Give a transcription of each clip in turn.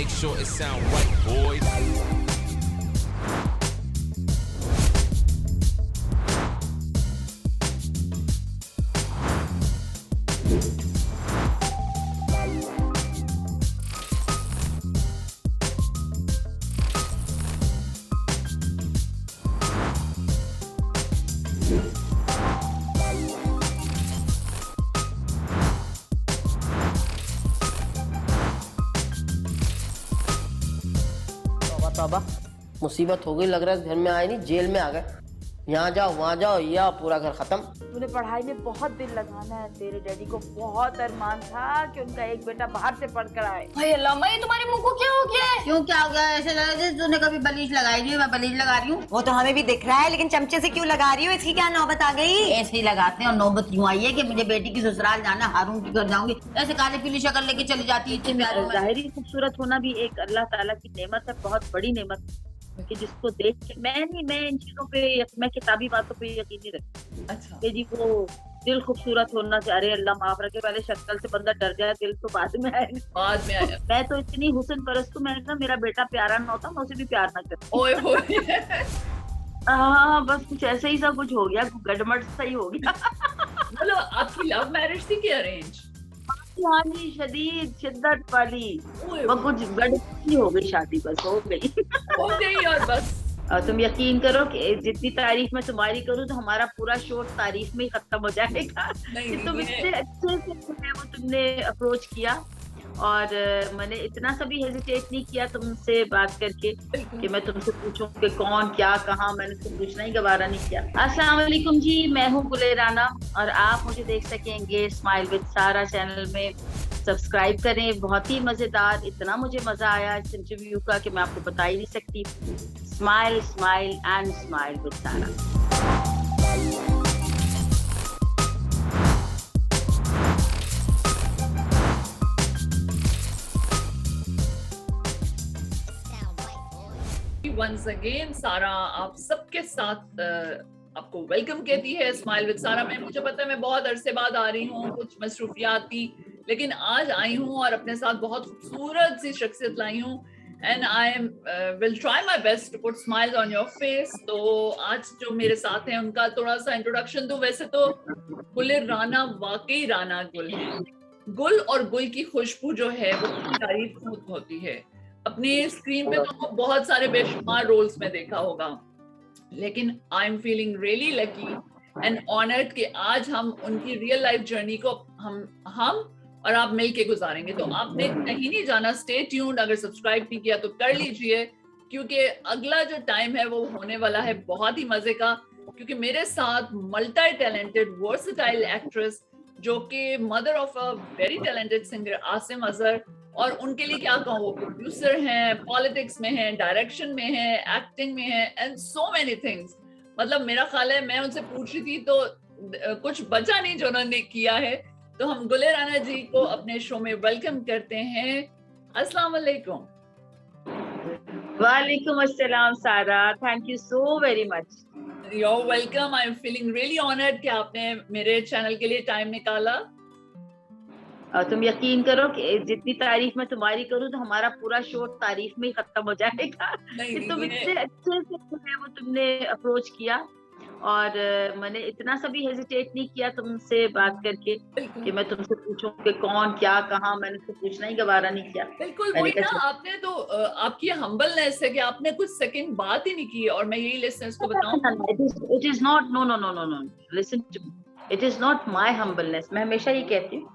make sure it sound right, boys. तौबा मुसीबत हो गई, लग रहा है घर में आए नहीं जेल में आ गए। यहाँ जाओ वहाँ जाओ, या पूरा घर खत्म। तूने पढ़ाई में बहुत दिल लगाना है। तेरे डैडी को बहुत अरमान था कि उनका एक बेटा बाहर से पढ़कर आए। भाई अल्लाह माँ, ये तुम्हारे मुंह को क्या हो गया है? क्यों क्या हो गया? ऐसे लग रहा है तूने कभी बलीज लगाई नहीं, मैं बलीज लगा रही हूँ। वो तो हमें भी दिख रहा है, लेकिन चमचे से क्यों लगा रही हो? इसकी क्या नौबत आ गई? ऐसे ही लगाते हैं, और नौबत यूँ आई है कि मुझे बेटी की ससुराल जाना, हारून की घर जाऊंगी, ऐसे काले पीली शक्ल लेके चली जाती है। जाहिरी खूबसूरत होना भी एक अल्लाह ताला की नेमत है, बहुत बड़ी नेमत कि जिसको देख के मैं इन चीजों पे, मैं किताबी बातों पे यकीन नहीं रखती। अच्छा। कि जी वो दिल खूबसूरत होना से, अरे अल्लाह माफ रखे, पहले शक्ल से बंदा डर जाए, दिल तो बाद में आए। बाद में आया। मैं तो इतनी हुस्न परस्त हूं, मैं ना मेरा बेटा प्यारा ना होता मैं उसे भी प्यार ना करती। ओए होए। हाँ बस कुछ ऐसे ही सा कुछ हो गया, गड़बड़ सा ही हो गया। मतलब आपकी लव मैरिज थी कि अरेंज? हाँ जी, शदीद शिद्दत वाली। वो कुछ गड़बड़ी हो गई, शादी बस हो गई। हो गई और बस। तुम यकीन करो कि जितनी तारीफ मैं तुम्हारी करूँ तो हमारा पूरा शो तारीफ में ही खत्म हो जाएगा। नहीं, तुम इतने अच्छे से वो तुमने अप्रोच किया, और मैंने इतना सा भी हेजिटेट नहीं किया तुमसे बात करके कि मैं तुमसे पूछूं कि कौन क्या कहाँ, मैंने तुम पूछना ही गवारा नहीं किया। अस्सलाम वालेकुम जी, मैं हूँ गुले राना, और आप मुझे देख सकेंगे स्माइल विद सारा चैनल में। सब्सक्राइब करें, बहुत ही मजेदार, इतना मुझे मजा आया इस इंटरव्यू का कि मैं आपको बता ही नहीं सकती। Smile smile and smile with सारा। वंस अगेन सारा आप सबके साथ आपको वेलकम कहती है स्माइल विद सारा में। मुझे पता है मैं बहुत अरसे बाद आ रही हूँ, कुछ मसरूफियात थी, लेकिन आज आई हूँ और अपने साथ बहुत खूबसूरत सी शख्सियत लाई हूँ। And I will try my best to put smiles on your face. तो आज जो मेरे साथ हैं उनका थोड़ा सा इंट्रोडक्शन दूं। वैसे तो गुल राना वाकई राना गुल है। गुल और गुल की खुशबू जो है वो तारीफ खुद होती है। अपनी स्क्रीन पे तो बहुत सारे बेशुमार रोल्स में देखा होगा, लेकिन I am feeling really lucky and honoured कि आज हम उनकी रियल लाइफ जर्नी को हम और आप मिलके गुजारेंगे। तो आपने कहीं नहीं जाना, स्टे ट्यून्ड। अगर सब्सक्राइब नहीं किया तो कर लीजिए, क्योंकि अगला जो टाइम है वो होने वाला है बहुत ही मजे का। क्योंकि मेरे साथ मल्टी टैलेंटेड वर्सेटाइल एक्ट्रेस, जो कि mother of a very talented singer Asim Azhar, और उनके लिए क्या कहूँ, वो प्रोड्यूसर हैं, पॉलिटिक्स में हैं, डायरेक्शन में हैं, एक्टिंग में हैं, एंड सो मेनी थिंग्स। मतलब मेरा ख्याल है मैं उनसे पूछ रही थी तो कुछ बचा नहीं जो उन्होंने किया है। तो हम गुले राना जी को अपने शो में वेलकम करते हैं। अस्सलाम वालेकुम। वालेकुम अस्सलाम सारा, thank you so very much. You're welcome. I'm feeling really honored कि आपने मेरे चैनल के लिए टाइम निकाला। और तुम यकीन करो कि जितनी तारीफ मैं तुम्हारी करूँ तो हमारा पूरा शो तारीफ में ही खत्म हो जाएगा। तुम इतने अच्छे से वो तुमने अप्रोच किया, और मैंने इतना सा भी हेजिटेट नहीं किया तुमसे बात करके कि मैं तुमसे पूछूं कि कौन क्या कहाँ, मैंने तो पूछना ही गवारा नहीं किया। बिल्कुल वही ना, आपने तो आपकी हम्बलनेस है कि आपने कुछ सेकंड बात ही नहीं की। और मैं यही लिसनर्स को बताऊं, it is not, no listen to me, it is not my humbleness. मैं हमेशा ये कहती हूँ,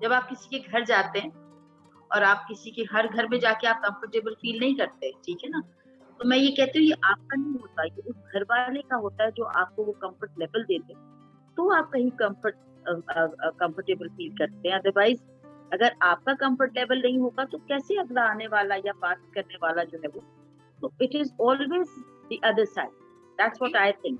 जब आप किसी के घर जाते हैं और आप किसी के हर घर में जाके आप कंफर्टेबल फील नहीं करते, ठीक है ना, तो मैं ये कहती हूँ ये आपका नहीं होता, ये उस घर वाले का होता है जो आपको वो कंफर्ट लेवल देते हैं, तो आप कहीं कंफर्टेबल फील करते हैं। अदरवाइज अगर आपका कंफर्ट लेवल नहीं होगा तो कैसे अगला आने वाला या बात करने वाला जो है वो, तो it is always the other side. That's what I think.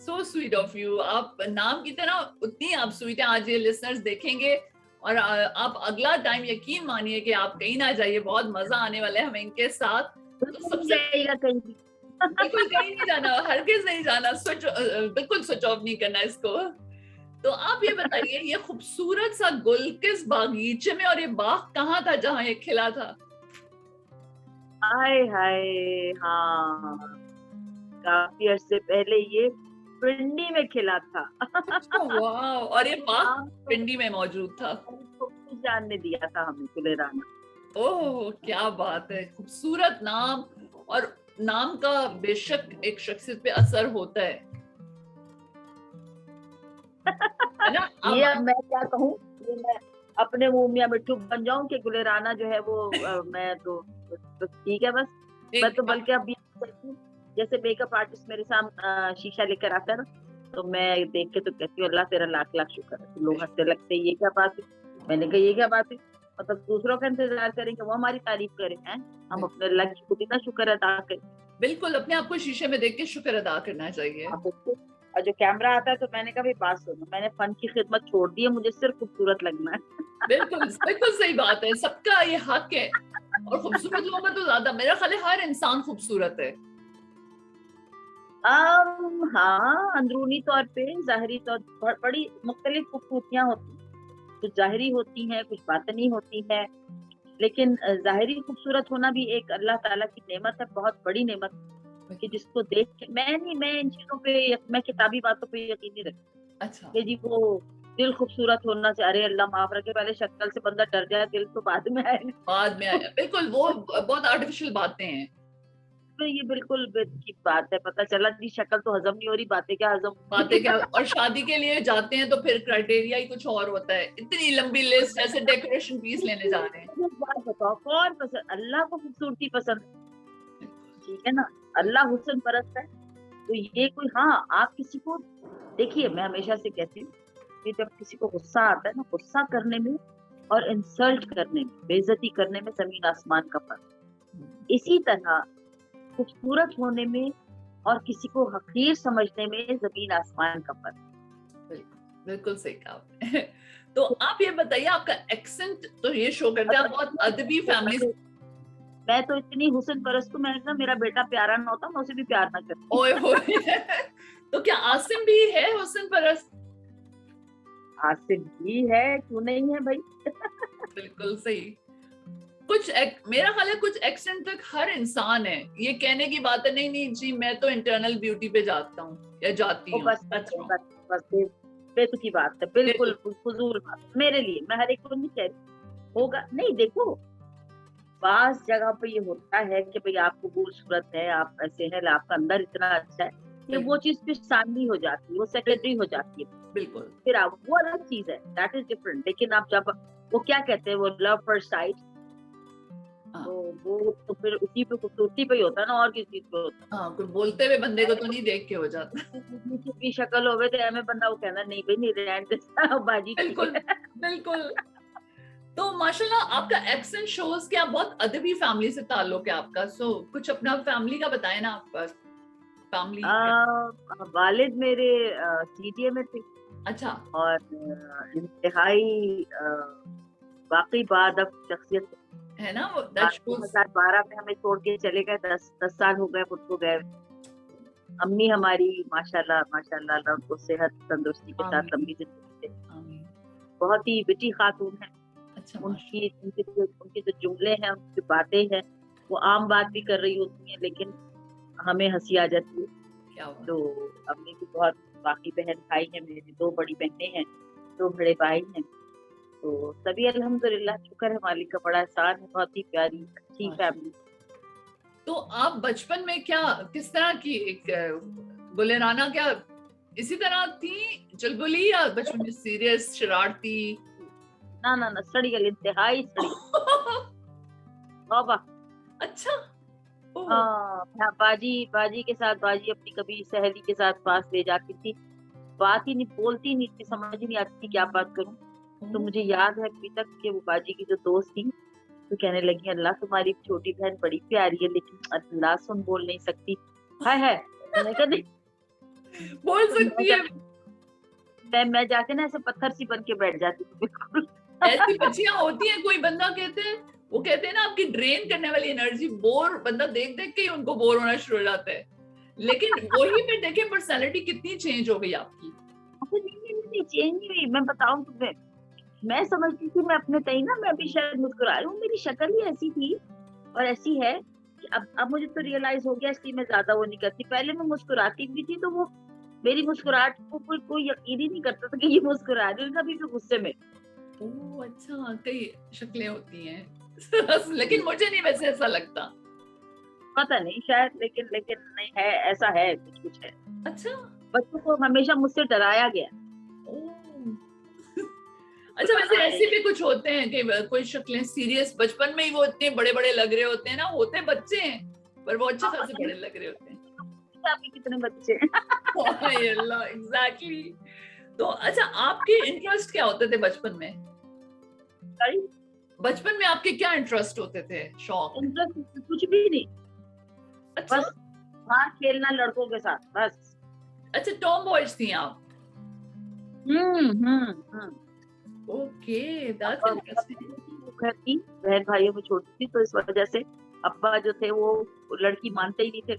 So sweet of you. आप नाम की तरह उतनी आप स्वीट हैं। आज ये लिसनर्स देखेंगे और आप अगला टाइम यकीन मानिए कि आप कहीं ना जाइए, बहुत मजा आने वाला है हमें इनके साथ। तो सबसे कहीं भी बिल्कुल कहीं नहीं जाना, हरगिज नहीं जाना, बिल्कुल स्विच ऑफ नहीं करना इसको। तो आप ये बताइए, ये खूबसूरत सा गुल किस बागीचे में, और ये बाग कहाँ था जहाँ ये खिला था? हाय हाय, हाँ, काफी अरसे पहले ये पिंडी में खिला था। वाह, और ये पाक नाम तो पिंडी में मौजूद था। कुछ जान ने दिया था हमें, गुलेराना। ओह क्या बात है, खूबसूरत नाम, और नाम का बेशक एक शख्सियत पे असर होता है ना। ये अब मैं क्या कहूँ, ये मैं अपने मुंह मियां मिट्ठू बन जाऊं कि गुलेराना जो है वो मैं तो ठीक है बस। मैं तो बल्कि अब ये कहती हूँ, जैसे मेकअप आर्टिस्ट मेरे सामने शीशा लेकर आता है ना, तो मैं देख के तो कहती हूँ अल्लाह तेरा लाख लाख शुक्र है। तो लोग हंसने लगते हैं, ये क्या बात है। मैंने कहा ये क्या बात है, मतलब दूसरों का इंतजार करेंगे वो हमारी तारीफ करें, हैं हम अपने अल्लाह की खुद इतना शुक्र अदा करें। बिल्कुल, अपने आप को शीशे में देख के शुक्र अदा करना चाहिए। आप उसको, और जो कैमरा आता है तो मैंने कहा भाई बात सुनो, मैंने फन की खिदमत छोड़ दी है, मुझे सिर्फ खूबसूरत लगना है। बिल्कुल बिल्कुल सही बात है, सबका ये हक है, और खूबसूरत लोगों में तो ज्यादा, मेरा ख्याल है हर इंसान खूबसूरत है। हाँ, अंदरूनी तौर पे, जाहिरी तौर पर बड़ी मुख्तलिफ खूबसूरतियां होती हैं, कुछ जाहिरी होती हैं, कुछ बातनी होती है, लेकिन जाहिरी खूबसूरत होना भी एक अल्लाह ताला की नेमत है, बहुत बड़ी नेमत, कि जिसको देख के मैं इन चीजों पे, मैं किताबी बातों पे यकीन नहीं रखती अच्छा, कि जी वो दिल खूबसूरत होना से, अरे अल्लाह माफ रखे, पहले शक्ल से बंदा डर जाए, दिल तो बाद में आएगा। बाद में आया, बिल्कुल वो बहुत आर्टिफिशियल बातें हैं। तो ये बिल्कुल की बात है, पता चला जी शक्ल तो हजम नहीं हो रही, बातें क्या हजम। बातें क्या, और शादी के लिए जाते हैं तो फिर क्राइटेरिया ही कुछ और होता है, इतनी लंबी लिस्ट, जैसे डेकोरेशन पीस लेने जा रहे हैं। मुझे एक बात बताओ, कौन पसंद, अल्लाह को खूबसूरती पसंद है, ठीक है ना, अल्लाह हुस्न परस्त है, तो ये कोई, हाँ आप किसी को देखिए, मैं हमेशा से कहती हूँ कि जब किसी को गुस्सा आता है ना, गुस्सा करने में और इंसल्ट करने में, बेइज्जती करने में जमीन आसमान का फर्क। इसी तरह खूबसूरत होने में और किसी को हकीर समझने में जमीन आसमान का फर्क। बिल्कुल सही कहा आपने। तो आप ये बताइए, आपका एक्सेंट तो ये शो करता है, आप बहुत अदबी फैमिली से। मैं तो इतनी हुस्न परस्त हूँ, मैं ना मेरा बेटा प्यारा ना होता, मैं उसे भी प्यार ना करती। ओए होए। तो क्या आसिम भी है हुस्न परस्त? आसिफ भी है, क्यों नहीं है भाई। बिल्कुल सही। मेरा ख्याल है कुछ एक्सटेंट तक हर इंसान है, ये कहने की बात है नहीं नहीं जी मैं तो इंटरनल ब्यूटी पे जाता हूँ या जाती हूँ। बस बेतुकी बात है, बिल्कुल फजूल बात मेरे लिए। मैं हर एक को नहीं कह रही होगा, नहीं देखो बास जगह पे ये होता है कि भाई आप खूबसूरत है, आप ऐसे हैं, आपका अंदर इतना अच्छा है, ये वो चीज फिर सामनी हो जाती है, वो सेकेंडरी हो जाती है। बिल्कुल, फिर आप वो अलग चीज है, दैट इज डिफरेंट। लेकिन आप जब वो क्या कहते हैं, वो लव फर्स्ट साइट, तो वो तो फिर उसी पे खूबसूरती पे ही होता है ना, और किस चीज पे होता है। हाँ, कोई बोलते हुए बंदे को तो नहीं देख के हो जाता। भी शक्ल होवे तो हमें बंदा वो कहना नहीं भाई, नहीं रहने दे बाजी। बिल्कुल बिल्कुल। तो माशाल्लाह आपका एक्सेंट शोज कि आप बहुत अदबी फैमिली से ताल्लुक है आपका। सो कुछ अपना फैमिली का बताएं ना, आपका फैमिली। वालिद मेरे सीडीए में थे। अच्छा। और इंतहाई वाकई बादब शख्सियत है ना वो। 2012 में हमें छोड़ के चले गए, 10 साल हो गए खुद को गए। अम्मी हमारी माशाल्लाह माशाल्लाह, अल्लाह उनको सेहत तंदुरुस्ती के साथ लंबी जिंदगी दे। बहुत ही बिटी खातून है। अच्छा। उनके जो जुमले हैं, उनकी बातें हैं, वो आम बात भी कर रही होती हैं, लेकिन हमें हंसी आ जाती है। क्या तो अम्मी की बहुत, बाकी बहन भाई हैं मेरी, 2 बड़ी बहनें हैं, 2 बड़े भाई हैं, तो सभी अल्हम्दुलिल्लाह शुक्र है मालिक का, बड़ा एहसान है। बहुत ही प्यारी अच्छी फैमिली। तो आप बचपन में क्या, किस तरह की एक गुलेराना, क्या इसी तरह थी चुलबुली, या बचपन में सीरियस शरारती? ना ना ना, सड़ियल, इंतहाई सड़ियल। अच्छा। हाँ, बाजी के साथ, बाजी अपनी कभी सहेली के साथ पास ले जाती थी, बात ही नहीं, बोलती नहीं थी, समझ ही नहीं आती थी क्या बात करूं। तो मुझे याद है अभी तक कि वो बाजी की जो दोस्त थी, तो कहने लगी अल्लाह तुम्हारी छोटी बहन बड़ी प्यारी है, लेकिन अल्लाह सुन बोल नहीं सकती। है मैंने कहा नहीं बोल सकती है। मैं जाके ना ऐसे पत्थर सी बन के बैठ जाती थी। बिल्कुल ऐसी बच्चियां होती हैं, कोई बंदा वो कहते हैं ना, आपकी ड्रेन करने वाली एनर्जी, बोर बंदा देख देख के ही उनको बोर होना शुरू हो जाता है। लेकिन वही पे देखें पर्सनालिटी कितनी चेंज हो गई आपकी। नहीं चेंज नहीं हुई, मैं बताऊं तुम्हें, मैं समझती थी मैं अपने तई ना, मैं अभी शायद मुस्कुरा रही हूँ, मेरी शक्ल ही ऐसी थी और ऐसी है अब मुझे तो रियलाइज हो गया, इसलिए मैं ज्यादा वो नहीं करती। पहले मैं मुस्कुराती भी थी तो वो मेरी मुस्कुराहट को कोई यकीन ही नहीं करता था कि ये मुस्कुरा रही है, कभी भी गुस्से में। ओह अच्छा, कई शक्लें होती हैं लेकिन मुझे नहीं वैसे ऐसा लगता। पता नहीं शायद, लेकिन नहीं है, ऐसा है, कुछ है। अच्छा। बच्चों को हमेशा मुझसे डराया गया। ओह अच्छा, वैसे ऐसे भी कुछ होते हैं कि कोई शक्लें सीरियस बचपन में ही वो इतने बड़े बड़े लग रहे होते हैं ना, होते बच्चे हैं पर वो अच्छे खासे बड़े लग रहे होते हैं। आपके कितने बच्चे? हाय अल्लाह, एग्जैक्टली। तो अच्छा, आपके इंटरेस्ट क्या होते थे बचपन में? Sorry? बचपन में आपके क्या इंटरेस्ट होते थे, शौक? इंटरेस्ट कुछ भी नहीं, अच्छा। बस बाहर खेलना लड़कों के साथ, बस। अच्छा, टॉम बॉयज थी आप? हम्म। Okay, that's interesting. घर की बहन भाइयों में छोटी थी, तो इस वजह से अब्बा जो थे वो लड़की मानते ही नहीं थे।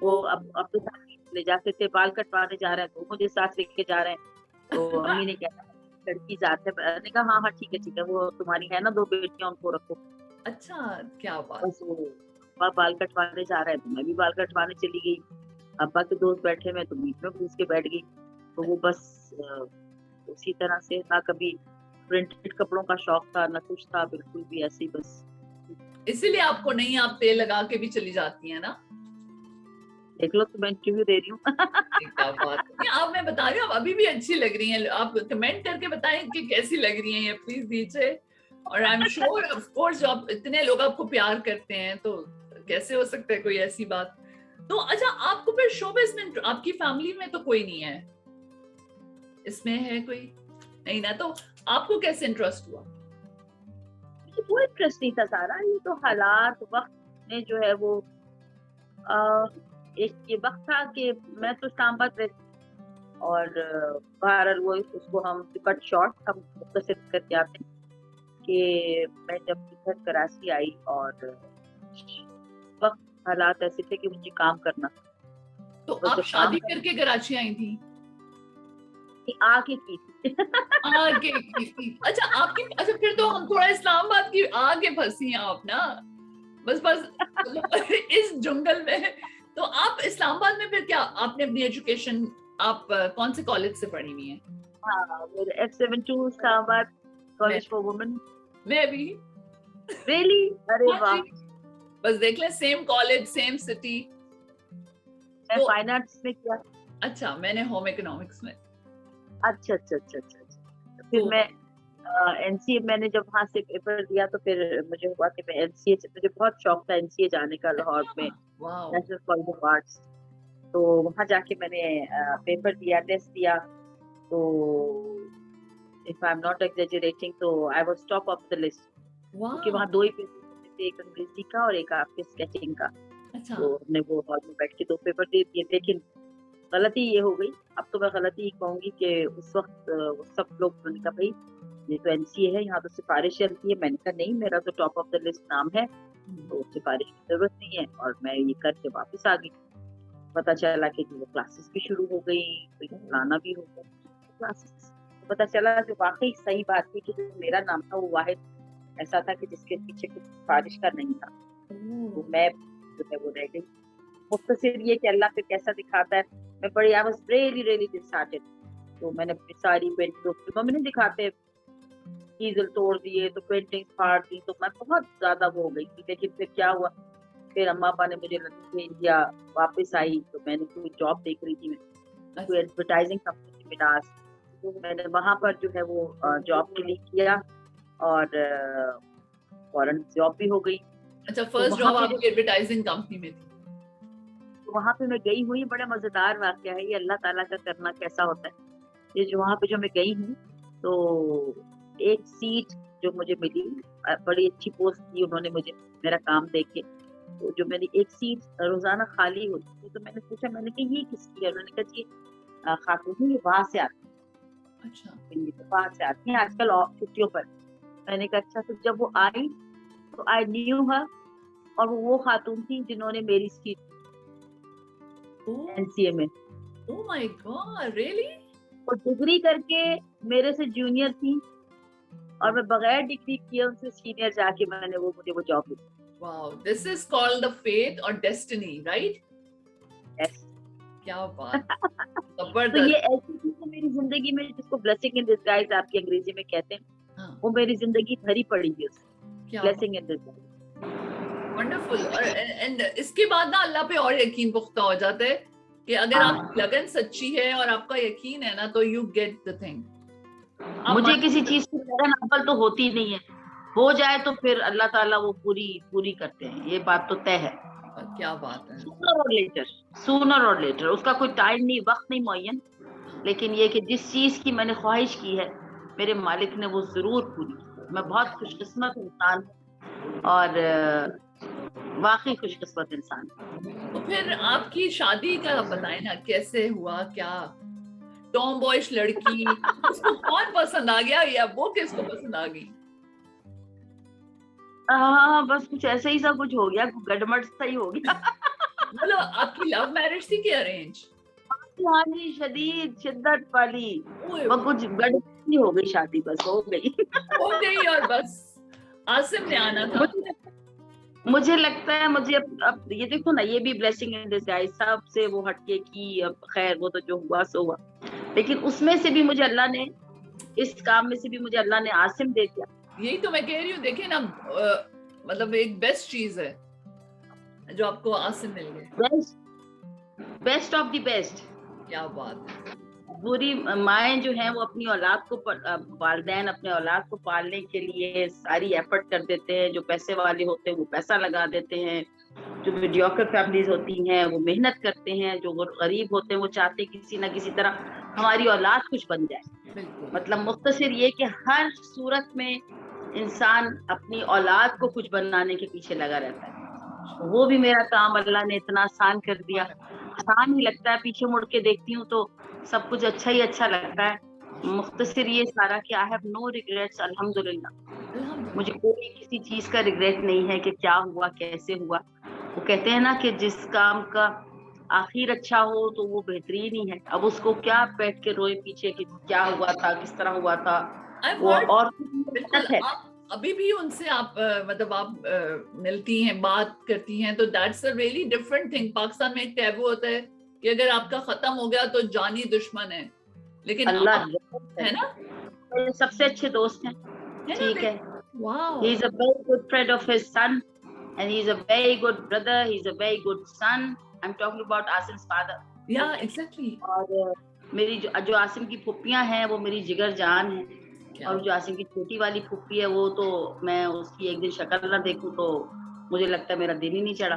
वो अब अपने साथ ले जाते थे, बाल कटवाने जा रहे हैं तो मुझे साथ लेके जा रहे हैं, तो अम्मी ने कहा लड़की जात है, मैंने कहा हाँ ठीक है, वो तुम्हारी है ना 2 बेटियां, उनको रखो। अच्छा, क्या बात। बस वो अब्बा बाल कटवाने जा रहे हैं तो मैं भी बाल कटवाने चली गई। अब्बा के दोस्त बैठे में तो बीच में घुस के बैठ गई। तो वो बस उसी तरह से, ना कभी प्रिंटेड कपड़ों का शौक था ना कुछ था, बिल्कुल भी ऐसे ही बस। इसीलिए आपको नहीं, आप तेल लगा के भी चली जाती हैं ना? देख लो, तो मैं इंटरव्यू दे रही हूँ। क्या बात है। आप, मैं बता रही हूँ, आप अभी भी अच्छी लग रही हैं। आप कमेंट करके बताएं कि कैसी लग रही हैं ये, प्लीज दीजिए। और I am sure of course आप, इतने लोग आपको प्यार करते हैं तो कैसे हो सकता है कोई ऐसी बात। तो अच्छा, आपको फिर शोबिज़ में, आपकी फैमिली में तो कोई नहीं है, इसमें है कोई नहीं ना, तो आपको कैसे इंटरेस्ट हुआ? मुझे कोई इंटरेस्ट नहीं था सारा, ये तो हालात वक्त ने जो है वो एक ये वक्त था कि मैं तो इस्लामाबाद रहती और बहरहाल वो उसको हम कट शॉर्ट हम मुख्तसर करके आते हैं कि मैं जब इधर कराची आई और वक्त हालात ऐसे थे कि मुझे काम करना। तो आप शादी करके कराची आई थी? आगे की थी। आगे की थी। अच्छा, आपकी, अच्छा फिर तो हम थोड़ा इस्लामाबाद की आगे फंसी हैं आप ना, बस इस जंगल में। तो आप इस्लामाबाद में फिर क्या, आपने अपनी एजुकेशन आप कौन से कॉलेज से पढ़ी हुई हैं? हाँ, मेरे F72 Islamabad college for women. मैं भी। रियली? अरे हाँ वाह। जी। बस देख लें, सेम कॉलेज सेम सिटी। मैं तो फाइन आर्ट्स में किया। अच्छा, मैंने होम इकोनॉमिक्स में। अच्छा। फिर मैं एनसीए, मैंने जब वहाँ से पेपर दिया तो फिर मुझे हुआ कि मैं एनसीए, मुझे बहुत शौक था एनसीए जाने का, लाहौर में wow. National College of Arts. तो वहाँ जाके मैंने पेपर दिया, टेस्ट दिया, तो if I am not exaggerating तो I was top of the list, क्योंकि वहाँ 2 ही पेपर थे, एक अंग्रेजी का और एक आपके स्केचिंग का। अच्छा। तो हमने वो हॉल में बैठ के 2 पेपर दे दिए, लेकिन गलती ये हो गई, अब तो मैं गलती ही कहूंगी कि उस वक्त सब लोग, मैंने कहा भाई ये तो एनसीए है, यहाँ तो सिफारिश चलती है। मैंने कहा नहीं, मेरा तो टॉप ऑफ द लिस्ट नाम है, तो सिफारिश की जरूरत नहीं है, और मैं ये करके वापस आ गई। पता चला कि वो क्लासेस भी शुरू हो गई, तो ये फलाना भी हो गया क्लासेस। पता चला कि वाकई सही बात थी कि जो मेरा नाम था वो वाहिद ऐसा था कि जिसके पीछे कुछ सिफारिश का नहीं था, तो मैं जो है वो रह गई। मुख्तसर ये कि अल्लाह फिर कैसा दिखाता है, मैं बड़ी, आई वाज रियली डिसहार्टेड। तो मैंने अपनी सारी पेंटिंग फिल्मों में नहीं दिखाते, ईजल तोड़ दिए तो पेंटिंग फाड़ दी, तो मैं बहुत ज्यादा वो हो गई थी। लेकिन फिर क्या हुआ, फिर अम्मा पापा ने मुझे लंदन भेज दिया, वापस आई तो मैंने कोई जॉब देख रही थी, मैं कोई एडवर्टाइजिंग कंपनी में मिला, तो मैंने वहां पर जो है वो जॉब के लिए किया और फौरन जॉब भी हो गई। अच्छा, फर्स्ट जॉब आपकी एडवर्टाइजिंग कंपनी में थी? तो वहां पे मैं गई हुई, बड़ा मजेदार वाकया है ये, अल्लाह ताला का करना कैसा होता है। ये जो वहां पे जो मैं गई हूँ, तो एक सीट जो मुझे मिली, बड़ी अच्छी पोस्ट थी, उन्होंने मुझे मेरा काम देके, तो जो मेरी एक सीट रोजाना खाली होती थी, तो मैंने पूछा, मैंने कहा ये किसकी है? उन्होंने कहा जी खातून ये वहां से आती है। अच्छा। तो वहां से आती है आजकल छुट्टियों पर। मैंने कहा अच्छा। तो जब वो आई तो आई न्यू हर, और वो खातून थी जिन्होंने मेरी सीट एनसीए में। Oh my God, really? वो डिग्री करके मेरे से जूनियर थी, और मैं बगैर डिग्री किए उनसे सीनियर जाके मुझे वो जॉब मिली। Wow, this is called the faith और डेस्टिनी, राइट? Yes. क्या बात, तो जबरदस्त। ये ऐसी चीजें मेरी जिंदगी में, जिसको ब्लेसिंग इन डिस्गाइज आपकी अंग्रेजी में कहते हैं, हाँ, वो मेरी जिंदगी भरी पड़ी है उससे। क्या ब्लेसिंग इन डिस्गाइज। वंडरफुल। और एंड इसके बाद ना अल्लाह पे और यकीन पुख्ता हो जाता है कि अगर आपकी लगन सच्ची है और आपका यकीन है ना, तो यू गेट द थिंग। मुझे किसी चीज की लगन अव्वल तो होती नहीं है, हो जाए तो फिर अल्लाह ताला वो पूरी करते हैं, ये बात तो तय है। क्या बात है। सूनर और लेटर उसका कोई टाइम नहीं, वक्त नहीं मुअय्यन, लेकिन ये कि जिस चीज की मैंने ख्वाहिश की है मेरे मालिक ने वो जरूर पूरी की। मैं बहुत खुशकिस्मत इंसान हूँ और वाकई खुशकिस्मत इंसान। तो फिर आपकी शादी का बताएं ना, कैसे हुआ, क्या टॉम बॉयश लड़की, उसको कौन पसंद आ गया या वो किसको पसंद आ गई? हाँ, बस कुछ ऐसे ही सा कुछ हो गया, गड़मड़ सा ही हो गया। मतलब आपकी लव मैरिज थी कि अरेंज? हाँ जी, शदीद शिद्दत वाली, वो कुछ गड़बड़ी हो गई, शादी बस हो गई। और बस आसिम ने आना था। मुझे लगता है मुझे अब ये देखो ना, ये भी ब्लेसिंग इन डिस्गाइज, सबसे वो हटके की, अब खैर वो तो जो हुआ सो हुआ, लेकिन उसमें से भी मुझे अल्लाह ने, इस काम में से भी मुझे अल्लाह ने आसिम दे दिया। यही तो मैं कह रही हूँ, देखिए ना, मतलब एक बेस्ट चीज है जो आपको आसिम मिल गए। Best of the best. क्या बात है। बुरी माएँ जो हैं वो अपनी औलाद को, वालिदैन अपने औलाद को पालने के लिए सारी एफर्ट कर देते हैं। जो पैसे वाले होते हैं वो पैसा लगा देते हैं, जो मीडियोकर फैमिलीज होती हैं वो मेहनत करते हैं, जो गरीब होते हैं वो चाहते हैं किसी ना किसी तरह हमारी औलाद कुछ बन जाए। मतलब मुख्तसर ये कि हर सूरत में इंसान अपनी औलाद को कुछ बनाने के पीछे लगा रहता है। वो भी मेरा काम अल्लाह ने इतना आसान कर दिया, आसान ही लगता है, पीछे मुड़ के देखती हूँ तो सब कुछ अच्छा ही अच्छा लगता है। मुख्तसर ये सारा कि आई हैव नो रिग्रेट्स, अल्हम्दुलिल्लाह। मुझे कोई किसी चीज का रिग्रेट नहीं है कि क्या हुआ कैसे हुआ। वो कहते हैं ना कि जिस काम का आखिर अच्छा हो तो वो बेहतरीन ही है। अब उसको क्या बैठ के रोए पीछे कि क्या हुआ था, किस तरह हुआ था, वो और है। अभी भी उनसे आप मतलब आप मिलती हैं, बात करती हैं, तो that's a really different thing. Pakistan में एक टैबू होता है कि अगर आपका खत्म हो गया तो जानी दुश्मन है, लेकिन अल्लाह है ना, सबसे अच्छे दोस्त हैं। ठीक है, wow, he is a very good friend of his son and he is a very good brother, he is a very good son. I'm talking about Asim's father. Yeah, exactly. और मेरी जो आसिम की फुप्पियां हैं वो मेरी जिगर जान है, और जो आसिम की छोटी वाली फुप्पी है वो तो मैं उसकी एक दिन शक्ल ना देखूं तो मुझे लगता है मेरा दिन ही नहीं चढ़ा।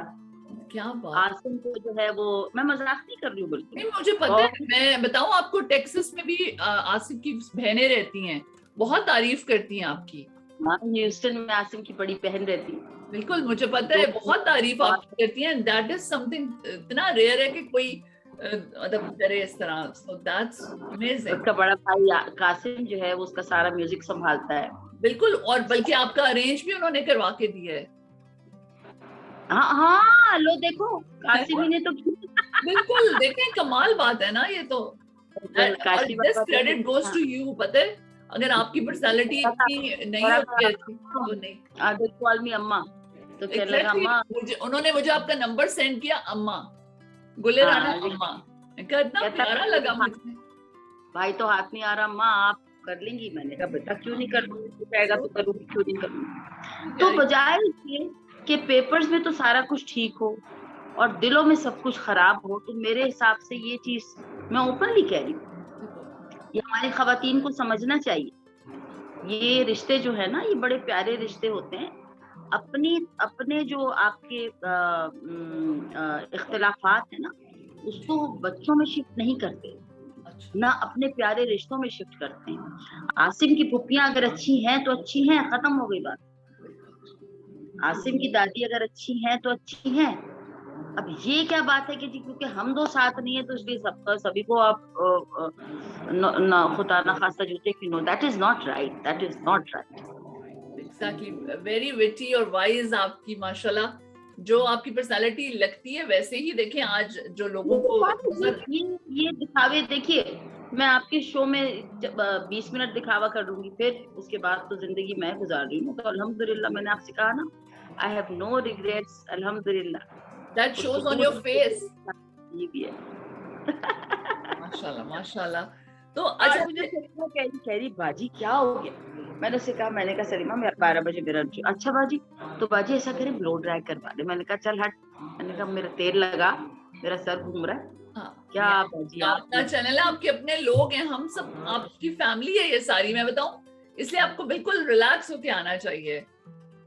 क्या बात। आसिम को जो है वो, मैं मजाक नहीं कर रही हूँ बिल्कुल, नहीं मुझे पता है। मैं बताऊं आपको, टेक्सास में भी आसिम की बहनें रहती हैं, बहुत तारीफ करती हैं आपकी। हाँ, ह्यूस्टन में आसिम की बड़ी बहन रहती है। बिल्कुल, मुझे पता है, बहुत तारीफ आपकी करती हैं। दैट इज समथिंग इतना रेयर है कि कोई मतलब करे इस तरह। So that's amazing. उसका बड़ा भाई कासिम जो है वो उसका सारा म्यूजिक संभालता है। बिल्कुल, और बल्कि आपका अरेंज भी उन्होंने करवा के दिया है। हाँ, लो देखो, कासिम ही ने तो बिल्कुल, देखें, कमाल बात है ना ये तो। This credit goes to you. पता है, अगर आपकी पर्सनालिटी इतनी नहीं होती तो नहीं। they call me अम्मा, तो कहने लगा अम्मा। उन्होंने मुझे आपका नंबर सेंड किया, अम्मा गुले राना अम्मा। इतना प्यारा लगा मुझे। भाई तो हाथ नहीं आ रहा, अम्मा आप कर लेंगी। मैंने कहा बेटा क्यों नहीं कर लूंगी, कहेगा तो करूंगी, क्यों नहीं करूंगी। तो बजाय इसके कि पेपर्स में तो सारा कुछ ठीक हो और दिलों में सब कुछ खराब हो, तो मेरे हिसाब से ये चीज मैं ओपनली कह रही हूँ, ये हमारी खवातीन को समझना चाहिए। ये रिश्ते जो है ना, ये बड़े प्यारे रिश्ते होते हैं। अपने जो आपके इख्तिलाफात है ना, उसको बच्चों में शिफ्ट नहीं करते, ना अपने प्यारे रिश्तों में शिफ्ट करते हैं। आसिम की पुप्पियां अगर अच्छी हैं तो अच्छी हैं, खत्म हो गई बात। आसिम की दादी अगर अच्छी हैं तो अच्छी हैं। अब ये क्या बात है कि जी क्योंकि हम दो साथ नहीं है तो इसलिए सभी को आप खुदा ना खास्ता जूते क्यों? That is not right, that is not right. Exactly, very witty और वाइज आपकी माशाल्लाह। जो आपकी पर्सनालिटी लगती है वैसे ही। देखें आज जो लोगों को ये दिखावे, देखिए मैं आपके शो में 20 मिनट दिखावा कर दूंगी, फिर उसके बाद तो जिंदगी मैं गुजार रही हूँ। तो अल्हम्दुलिल्लाह, मैंने आपसे कहा ना, आई हैव नो रिग्रेट्स, अल्हम्दुलिल्लाह। That shows on your face. ये भी है। माशाल्लाह माशाल्लाह। तो आज अच्छा मुझे सलीमा कह रही बाजी क्या हो गया? मैंने उससे कहा, मैंने कहा सलीमा मैं 12 बजे मेरा अच्छा बाजी, तो बाजी ऐसा करे ब्लो ड्राई करवा दे। मैंने कहा चल हट, मैंने कहा मेरा तेल लगा, मेरा सर घूम रहा है। हाँ, क्या बाजी आप अपना चैनल है, आपके अपने लोग हैं, हम सब आपकी फैमिली है ये सारी, मैं बताऊं, इसलिए आपको बिल्कुल रिलैक्स होके आना चाहिए।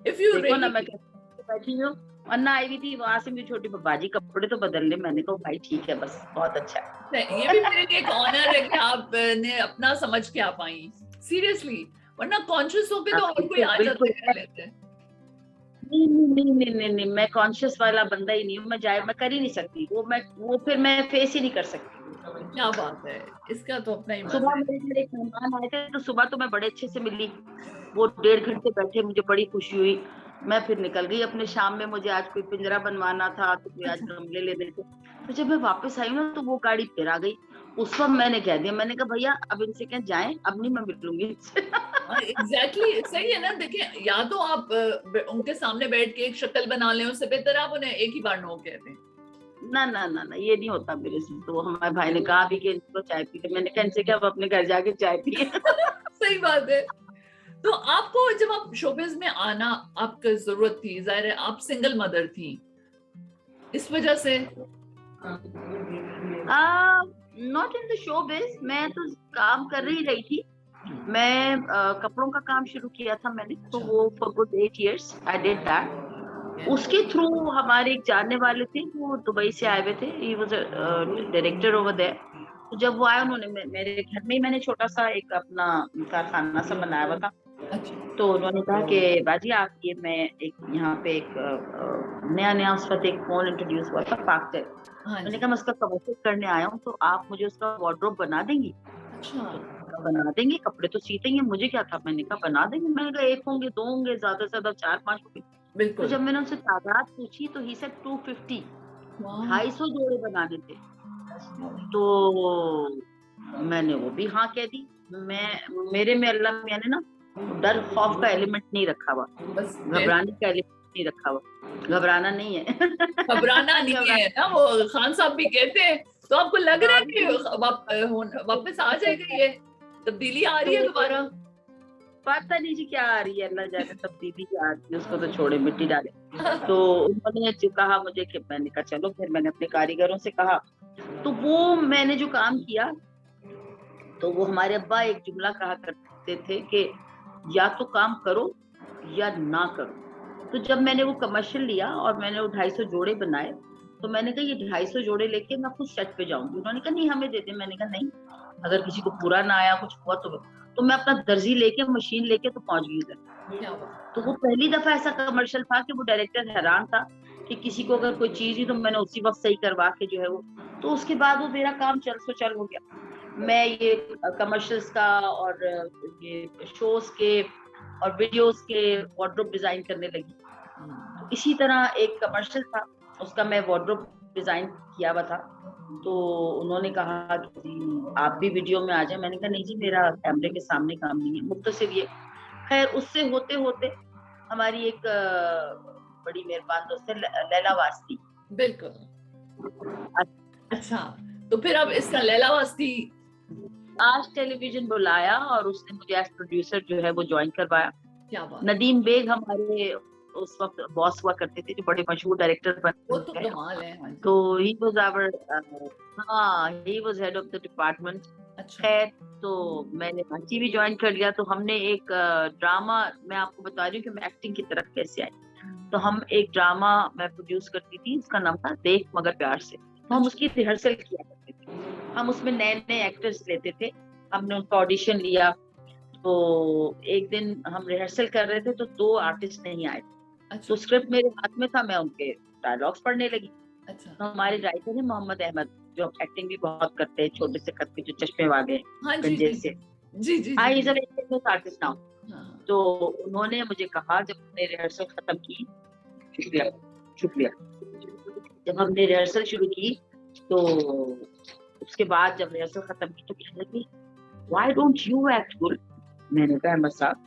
इफ यू देखो ना, मैं बैठी हूँ, अन्ना आई हुई थी वहां से, मेरी छोटी बाजी कपड़े तो बदल ले। मैंने कहा भाई ठीक है, बस बहुत अच्छा है। ये भी मेरे लिए एक ऑनर है कि आपने अपना समझ के आ पाई, सीरियसली, वरना कॉन्शियस होके तो और कोई आ जाता है लेते हैं। नहीं, मैं कॉन्शियस वाला बंदा ही नहीं हूँ। मैं कर ही नहीं सकती वो फिर मैं फेस ही नहीं कर सकती। क्या बात है, इसका तो अपना ही सुबह मेरे घर एक मेहमान आए थे, तो सुबह तो मैं बड़े अच्छे से मिली, वो 1.5 घंटे बैठे, मुझे बड़ी खुशी हुई। मैं फिर निकल गई अपने शाम में, मुझे आज कोई पिंजरा बनवाना था, तो कोई आज गमले लेने थे। तो जब मैं वापस आई ना, तो वो गाड़ी फिर आ गई। उस वक्त मैंने कह दिया, मैंने कहा भैया अब इनसे कह जाएं, अब नहीं मैं मिलूंगी इनसे। एग्जैक्टली सही है ना। देखिए, या तो आप उनके सामने बैठ के एक शक्ल बना लें, उससे बेहतर आप उन्हें एक ही बार नो कह दें। ना ये नहीं होता मेरे से। तो हमारे भाई ने कहा भी कि इनको चाय पी के, मैंने कहा इनसे क्या, अब अपने घर जाके चाय पिए। सही बात है। तो आपको जब आप शोबिज में आना आपको जरूरत थी, जाहिर है आप सिंगल मदर थी, इस वजह से? नॉट इन द शोबिज, मैं तो काम कर रही थी। मैं कपड़ों का काम शुरू किया था मैंने, तो वो for good 8 years I did that. उसके थ्रू हमारे एक जानने वाले थे, वो दुबई से आए हुए थे, he was a director over there. तो जब वो आए, उन्होंने मेरे घर में ही मैंने छोटा सा एक अपना कारखाना सा बनाया हुआ था। तो उन्होंने कहा कि बाजी आप ये, मैं एक यहाँ पे एक नया उस वक्त एक फोन इंट्रोड्यूस हुआ था, पार्कटेल। मैंने कहा मैं उसका कमर्शियल करने आया हूँ, तो आप मुझे उसका वार्डरोब बना देंगी? तो बना देंगे, कपड़े तो सीते ही, मुझे क्या था। मैंने कहा बना देंगे। मैंने कहा 1 होंगे, 2 होंगे, ज्यादा से ज्यादा 4-5 होंगे। तो जब मैंने उनसे तादाद पूछी, तो ही सेड 250, 250 जोड़े बनाने थे। तो मैंने वो भी हाँ कह दी। मेरे में अल्लाह मियां ने ना डर खौफ का एलिमेंट नहीं रखा हुआ, बस घबराने का एलिमेंट नहीं रखा हुआ। घबराना नहीं है। घबराना नहीं है ना, वो खान साहब भी कहते हैं। तो आपको लग रहा है कि वापस आ जाएगा, ये तब्दीली आ रही है दोबारा? पता नहीं जी क्या आ रही है, अल्लाह जाने तब्दीली क्या आ रही है, उसको तो छोड़े, मिट्टी डाले। तो उन्होंने जो कहा मुझे, कि मैंने कहा चलो, फिर मैंने अपने कारीगरों से कहा। तो वो मैंने जो काम किया, तो वो हमारे अब्बा एक जुमला कहा करते थे कि या तो काम करो या ना करो। तो जब मैंने वो कमर्शियल लिया और मैंने वो 250 जोड़े बनाए, तो मैंने कहा ये 250 जोड़े लेके मैं खुद सेट पे जाऊंगी। उन्होंने कहा नहीं हमें दे दे। मैंने कहा नहीं, अगर किसी को पूरा ना आया, कुछ हुआ तो मैं अपना दर्जी लेके, मशीन लेके तो पहुंच गई उधर। तो वो पहली दफा ऐसा कमर्शियल था कि वो डायरेक्टर हैरान था कि किसी को अगर कोई चीज ही, तो मैंने उसी वक्त सही करवा के जो है वो। तो उसके बाद वो मेरा काम चल हो गया। मैं ये कमर्शियल्स का और ये शोज के और वीडियोस के वार्डरोब डिजाइन करने लगी। इसी तरह एक कमर्शियल था, उसका मैं वार्डरोब डिजाइन किया हुआ था। तो उन्होंने कहा कि जी आप भी वीडियो में आ जाए। मैंने कहा नहीं जी, मेरा कैमरे के सामने काम नहीं है, मुख्तसिर ये। खैर, उससे होते होते हमारी एक बड़ी मेहरबान दोस्त है लैला वास्ती। बिल्कुल। अच्छा, तो फिर अब इसका लैला वास्ती आज टेलीविजन बुलाया और उसने मुझे एज प्रोड्यूसर जो है वो ज्वाइन करवाया। क्या बात। नदीम बेग हमारे उस वक्त बॉस हुआ करते थे, जो बड़े मशहूर डायरेक्टर बन गए। तो he was our he was head of the department. खैर, तो मैंने बाची भी ज्वाइन कर लिया। तो हमने एक ड्रामा, मैं आपको बता रही हूँ कि मैं एक्टिंग की तरफ कैसे आई। तो हम एक ड्रामा मैं प्रोड्यूस करती थी, उसका नाम था देख मगर प्यार से। तो हम उसकी रिहर्सल किया करते थे। हम उसमें नए एक्टर्स लेते थे। हमने उनका ऑडिशन लिया। तो एक दिन हम रिहर्सल कर रहे थे, तो 2 आर्टिस्ट नहीं आए। तो स्क्रिप्ट मेरे हाथ में था, मैं उनके डायलॉग्स पढ़ने लगी। तो हमारे राइटर है मोहम्मद अहमद, जो एक्टिंग भी बहुत करते हैं, छोटे से कद के, जो चश्मे वाले गंजे से। Artist now. तो उन्होंने मुझे कहा, जब हमने रिहर्सल खत्म की, शुक्रिया, जब हमने रिहर्सल शुरू की, तो उसके बाद जब रिहर्सल खत्म की तो कहने लगी why don't you act good. मैंने कहा अहमद साहब